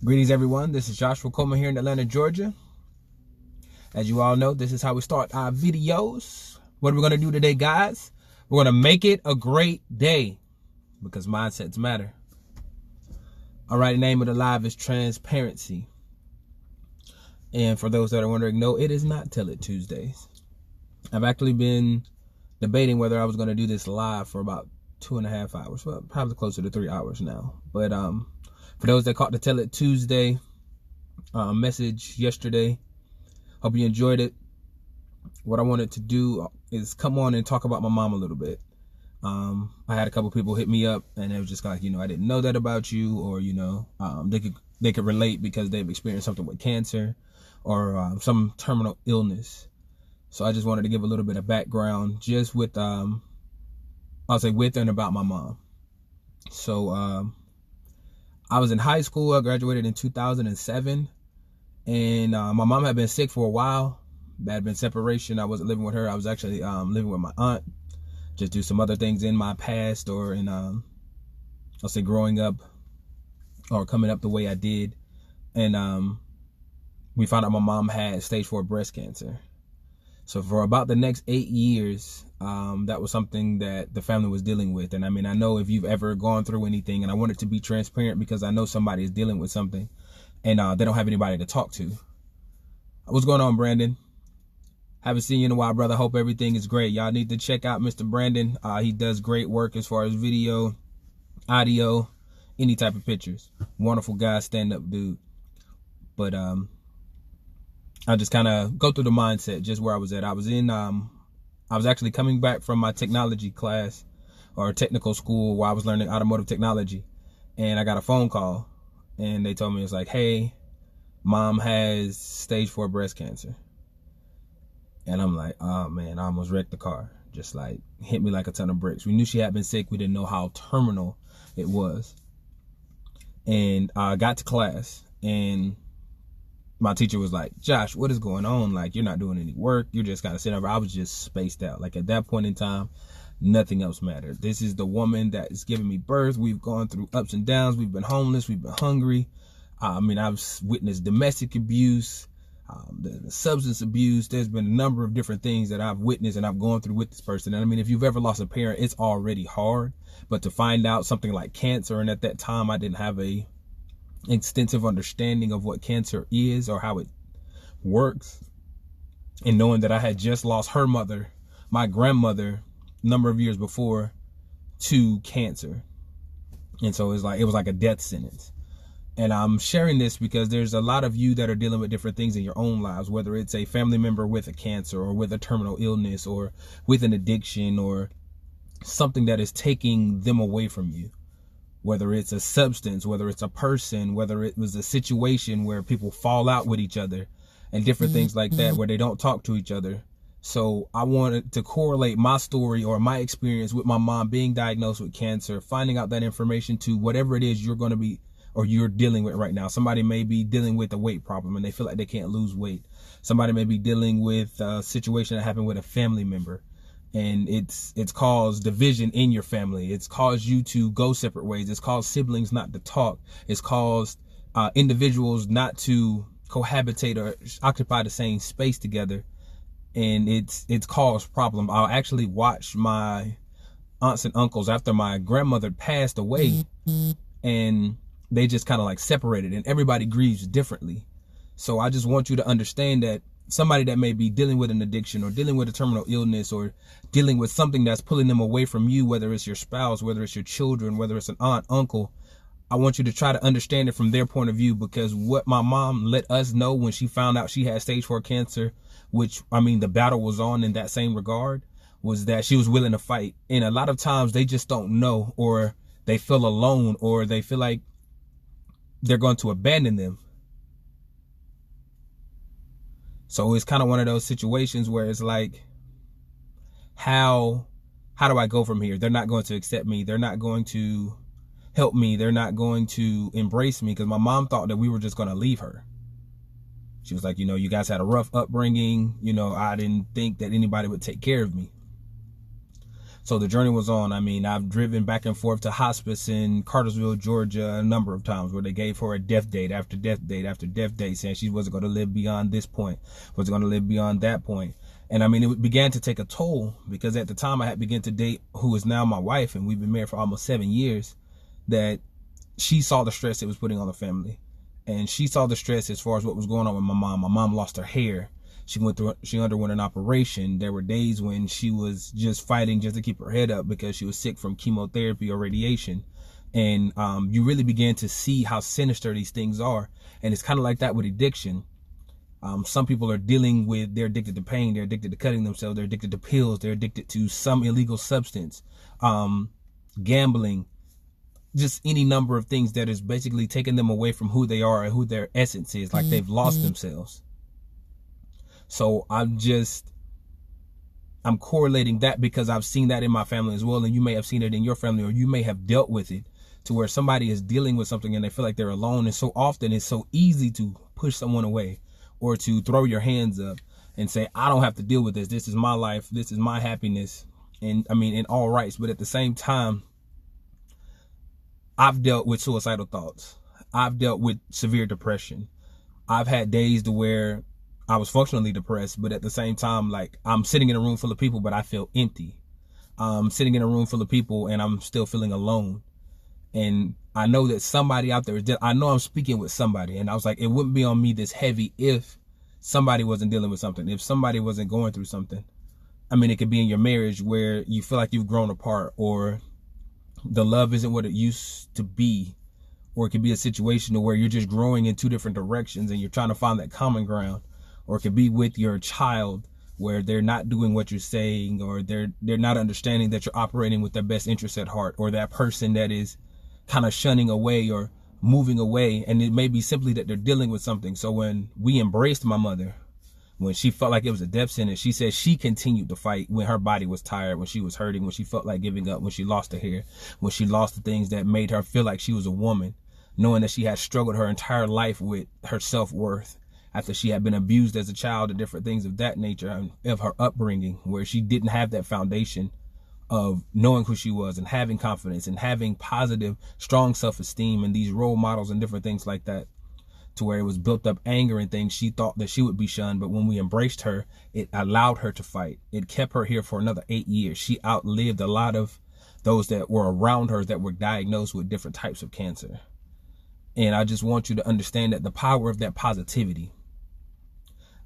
Greetings, everyone. This is Joshua Coleman here in Atlanta, Georgia. As you all know, this is how we start our videos. What are we going to do today, guys? We're going to make it a great day because mindsets matter. All right, the name of the live is Transparency. And for those that are wondering, no, it is not Tell It Tuesdays. I've actually been debating whether I was going to do this live for about 2.5 hours. Well, probably closer to 3 hours now. But for those that caught the Tell It Tuesday message yesterday, hope you enjoyed it. What I wanted to do is come on and talk about my mom a little bit. I had a couple people hit me up and it was just like, I didn't know that about you, or, they could relate because they've experienced something with cancer or some terminal illness. So I just wanted to give a little bit of background just with, I'll say with and about my mom. So I was in high school. I graduated in 2007. And my mom had been sick for a while. There had been separation. I wasn't living with her. I was actually living with my aunt. Just do some other things in my past or in, I'll say growing up or coming up the way I did. And we found out my mom had stage 4 breast cancer. So for about the next 8 years, that was something that the family was dealing with. And I mean, I know if you've ever gone through anything, and I wanted to be transparent because I know somebody is dealing with something and they don't have anybody to talk to. What's going on, Brandon? Haven't seen you in a while, brother. Hope everything is great. Y'all need to check out Mr. Brandon. He does great work as far as video, audio, any type of pictures. Wonderful guy, stand-up dude. But I'll just kind of go through the mindset, just where I was at. I was actually coming back from my technology class or technical school where I was learning automotive technology. And I got a phone call and they told me, it's like, hey, mom has stage 4 breast cancer. And I'm like, oh man, I almost wrecked the car. Just like hit me like a ton of bricks. We knew she had been sick. We didn't know how terminal it was. And I got to class and my teacher was like, Josh, what is going on? Like, you're not doing any work. You're just kind of sitting over. I was just spaced out. Like at that point in time, nothing else mattered. This is the woman that is giving me birth. We've gone through ups and downs. We've been homeless. We've been hungry. I've witnessed domestic abuse, the substance abuse. There's been a number of different things that I've witnessed and I've gone through with this person. And I mean, if you've ever lost a parent, it's already hard. But to find out something like cancer, and at that time, I didn't have a extensive understanding of what cancer is or how it works, and knowing that I had just lost her mother, my grandmother, a number of years before, to cancer. And so it was like a death sentence. And I'm sharing this because there's a lot of you that are dealing with different things in your own lives, whether it's a family member with a cancer or with a terminal illness or with an addiction or something that is taking them away from you. Whether it's a substance, whether it's a person, whether it was a situation where people fall out with each other and different things like that, where they don't talk to each other. So I wanted to correlate my story or my experience with my mom being diagnosed with cancer, finding out that information to whatever it is you're going to be or you're dealing with right now. Somebody may be dealing with a weight problem and they feel like they can't lose weight. Somebody may be dealing with a situation that happened with a family member. And it's caused division in your family. It's caused you to go separate ways. It's caused siblings not to talk. It's caused individuals not to cohabitate or occupy the same space together. And it's caused problems. I'll actually watch my aunts and uncles after my grandmother passed away, and they just kind of like separated, and everybody grieves differently. So I just want you to understand that somebody that may be dealing with an addiction or dealing with a terminal illness or dealing with something that's pulling them away from you, whether it's your spouse, whether it's your children, whether it's an aunt, uncle, I want you to try to understand it from their point of view, because what my mom let us know when she found out she had stage 4 cancer, which, I mean, the battle was on in that same regard, was that she was willing to fight. And a lot of times they just don't know, or they feel alone, or they feel like they're going to abandon them. So it's kind of one of those situations where it's like, how do I go from here? They're not going to accept me. They're not going to help me. They're not going to embrace me, because my mom thought that we were just going to leave her. She was like, you guys had a rough upbringing. I didn't think that anybody would take care of me. So the journey was on. I mean, I've driven back and forth to hospice in Cartersville, Georgia, a number of times where they gave her a death date after death date after death date, saying she wasn't going to live beyond this point, wasn't going to live beyond that point. And I mean, it began to take a toll, because at the time I had begun to date who is now my wife, and we've been married for almost 7 years, that she saw the stress it was putting on the family. And she saw the stress as far as what was going on with my mom. My mom lost her hair. She underwent an operation. There were days when she was just fighting just to keep her head up because she was sick from chemotherapy or radiation. And you really began to see how sinister these things are. And it's kind of like that with addiction. Some people are dealing with, they're addicted to pain, they're addicted to cutting themselves, they're addicted to pills, they're addicted to some illegal substance, gambling, just any number of things that is basically taking them away from who they are and who their essence is, like they've lost themselves. So I'm correlating that because I've seen that in my family as well, and you may have seen it in your family, or you may have dealt with it, to where somebody is dealing with something and they feel like they're alone. And so often it's so easy to push someone away, or to throw your hands up and say, I don't have to deal with this. This is my life. This is my happiness. And I mean, in all rights, but at the same time, I've dealt with suicidal thoughts. I've dealt with severe depression. I've had days to where I was functionally depressed, but at the same time, like, I'm sitting in a room full of people, but I feel empty. I'm sitting in a room full of people and I'm still feeling alone. And I know that somebody out there is I know I'm speaking with somebody. And I was like, it wouldn't be on me this heavy if somebody wasn't dealing with something, if somebody wasn't going through something. I mean, it could be in your marriage where you feel like you've grown apart, or the love isn't what it used to be, or it could be a situation where you're just growing in two different directions and you're trying to find that common ground. Or it could be with your child where they're not doing what you're saying, or they're not understanding that you're operating with their best interests at heart, or that person that is kind of shunning away or moving away. And it may be simply that they're dealing with something. So when we embraced my mother, when she felt like it was a death sentence, she said she continued to fight when her body was tired, when she was hurting, when she felt like giving up, when she lost her hair, when she lost the things that made her feel like she was a woman, knowing that she had struggled her entire life with her self-worth after she had been abused as a child and different things of that nature, and of her upbringing, where she didn't have that foundation of knowing who she was and having confidence and having positive, strong self-esteem and these role models and different things like that, to where it was built up anger and things. She thought that she would be shunned, but when we embraced her, it allowed her to fight. It kept her here for another 8 years. She outlived a lot of those that were around her that were diagnosed with different types of cancer. And I just want you to understand that the power of that positivity,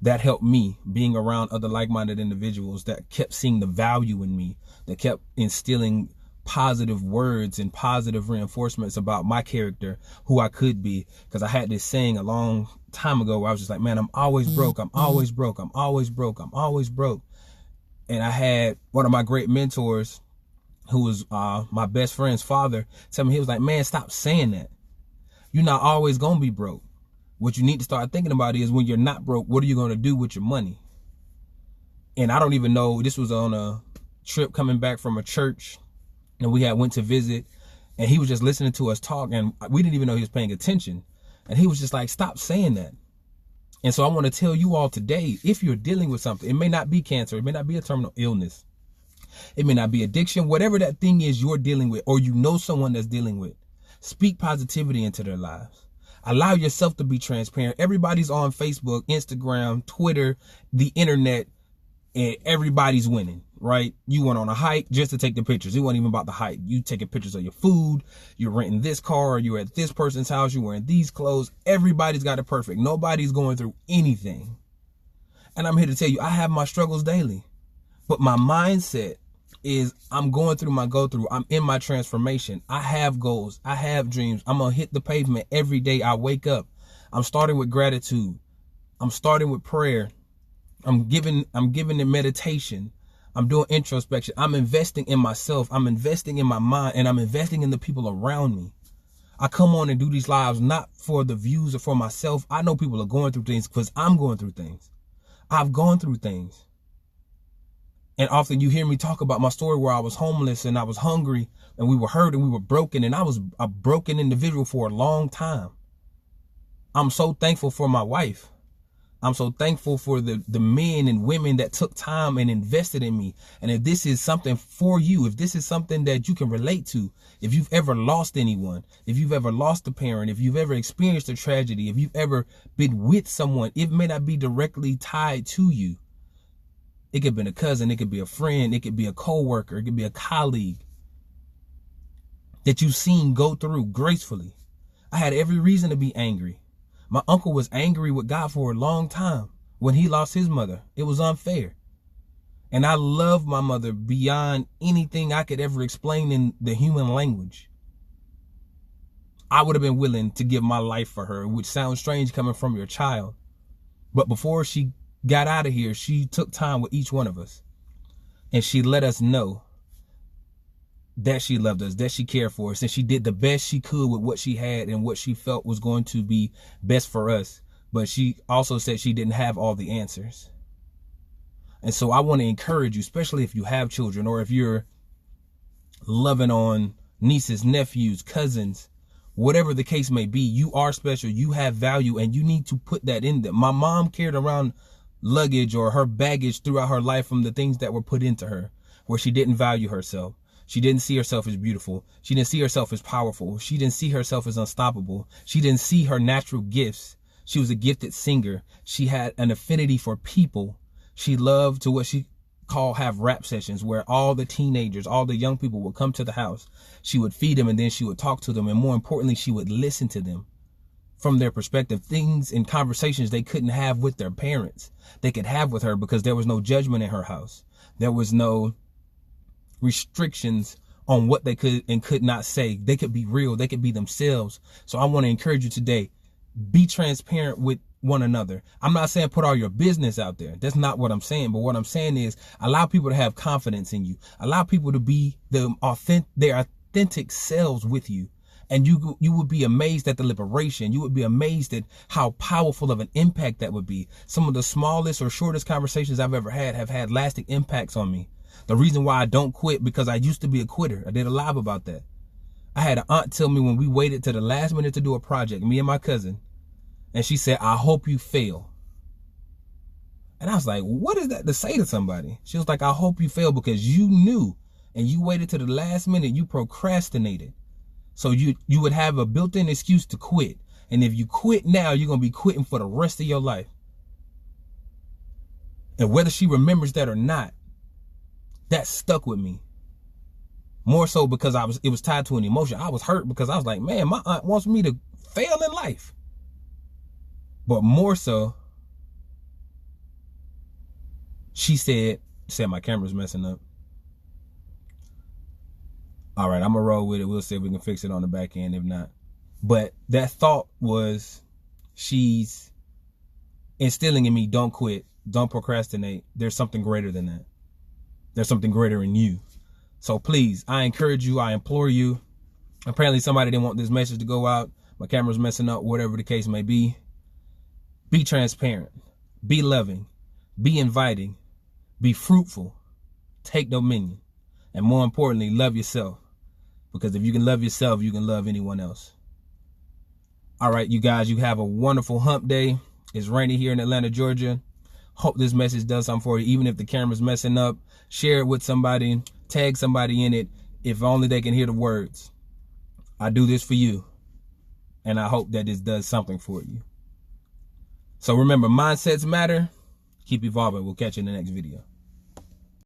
that helped me, being around other like-minded individuals that kept seeing the value in me, that kept instilling positive words and positive reinforcements about my character, who I could be. Because I had this saying a long time ago where I was just like, man, I'm always broke. I'm always broke. I'm always broke. I'm always broke. And I had one of my great mentors, who was my best friend's father, tell me, he was like, man, stop saying that. You're not always going to be broke. What you need to start thinking about is, when you're not broke, what are you going to do with your money? And I don't even know, this was on a trip coming back from a church, and we had went to visit, and he was just listening to us talk, and we didn't even know he was paying attention. And he was just like, stop saying that. And so I want to tell you all today, if you're dealing with something, it may not be cancer, it may not be a terminal illness, it may not be addiction, whatever that thing is you're dealing with, or you know someone that's dealing with, speak positivity into their lives. Allow yourself to be transparent. Everybody's on Facebook, Instagram, Twitter, the internet, and everybody's winning, right? You went on a hike just to take the pictures. It wasn't even about the hike. You taking pictures of your food. You're renting this car. You're at this person's house. You're wearing these clothes. Everybody's got it perfect. Nobody's going through anything. And I'm here to tell you, I have my struggles daily. But my mindset is, I'm going through my go-through. I'm in my transformation. I have goals. I have dreams. I'm going to hit the pavement every day I wake up. I'm starting with gratitude. I'm starting with prayer. I'm giving it meditation. I'm doing introspection. I'm investing in myself. I'm investing in my mind, and I'm investing in the people around me. I come on and do these lives not for the views or for myself. I know people are going through things because I'm going through things. I've gone through things. And often you hear me talk about my story where I was homeless and I was hungry and we were hurt and we were broken, and I was a broken individual for a long time. I'm so thankful for my wife. I'm so thankful for the men and women that took time and invested in me. And if this is something for you, if this is something that you can relate to, if you've ever lost anyone, if you've ever lost a parent, if you've ever experienced a tragedy, if you've ever been with someone, it may not be directly tied to you. It could be a cousin, it could be a friend, it could be a coworker, it could be a colleague that you've seen go through gracefully. I had every reason to be angry. My uncle was angry with God for a long time when he lost his mother. It was unfair. And I love my mother beyond anything I could ever explain in the human language. I would have been willing to give my life for her, which sounds strange coming from your child. But before she got out of here, she took time with each one of us. And she let us know that she loved us, that she cared for us, and she did the best she could with what she had and what she felt was going to be best for us. But she also said she didn't have all the answers. And so I want to encourage you, especially if you have children or if you're loving on nieces, nephews, cousins, whatever the case may be, you are special, you have value, and you need to put that in them. My mom carried around luggage or her baggage throughout her life from the things that were put into her, where she didn't value herself. She didn't see herself as beautiful. She didn't see herself as powerful. She didn't see herself as unstoppable. She didn't see her natural gifts. She was a gifted singer. She had an affinity for people. She loved to what she called have rap sessions, where all the teenagers, all the young people would come to the house. She would feed them, and then she would talk to them. And more importantly, she would listen to them from their perspective, things and conversations they couldn't have with their parents, they could have with her, because there was no judgment in her house. There was no restrictions on what they could and could not say. They could be real. They could be themselves. So I want to encourage you today, be transparent with one another. I'm not saying put all your business out there. That's not what I'm saying. But what I'm saying is allow people to have confidence in you. Allow people to be their authentic selves with you. And you would be amazed at the liberation. You would be amazed at how powerful of an impact that would be. Some of the smallest or shortest conversations I've ever had have had lasting impacts on me. The reason why I don't quit, because I used to be a quitter. I did a live about that. I had an aunt tell me when we waited to the last minute to do a project, me and my cousin, and she said, "I hope you fail." And I was like, what is that to say to somebody? She was like, "I hope you fail because you knew and you waited to the last minute. You procrastinated. So you would have a built-in excuse to quit. And if you quit now, you're going to be quitting for the rest of your life." And whether she remembers that or not, that stuck with me. More so because it was tied to an emotion. I was hurt because I was like, man, my aunt wants me to fail in life. But more so, she said my camera's messing up. All right, I'm going to roll with it. We'll see if we can fix it on the back end. If not. But that thought was, she's instilling in me, don't quit. Don't procrastinate. There's something greater than that. There's something greater in you. So please, I encourage you. I implore you. Apparently somebody didn't want this message to go out. My camera's messing up, whatever the case may be. Be transparent. Be loving. Be inviting. Be fruitful. Take dominion. And more importantly, love yourself. Because if you can love yourself, you can love anyone else. All right, you guys, you have a wonderful hump day. It's rainy here in Atlanta, Georgia. Hope this message does something for you. Even if the camera's messing up, share it with somebody, tag somebody in it, if only they can hear the words. I do this for you, and I hope that this does something for you. So remember, mindsets matter. Keep evolving. We'll catch you in the next video.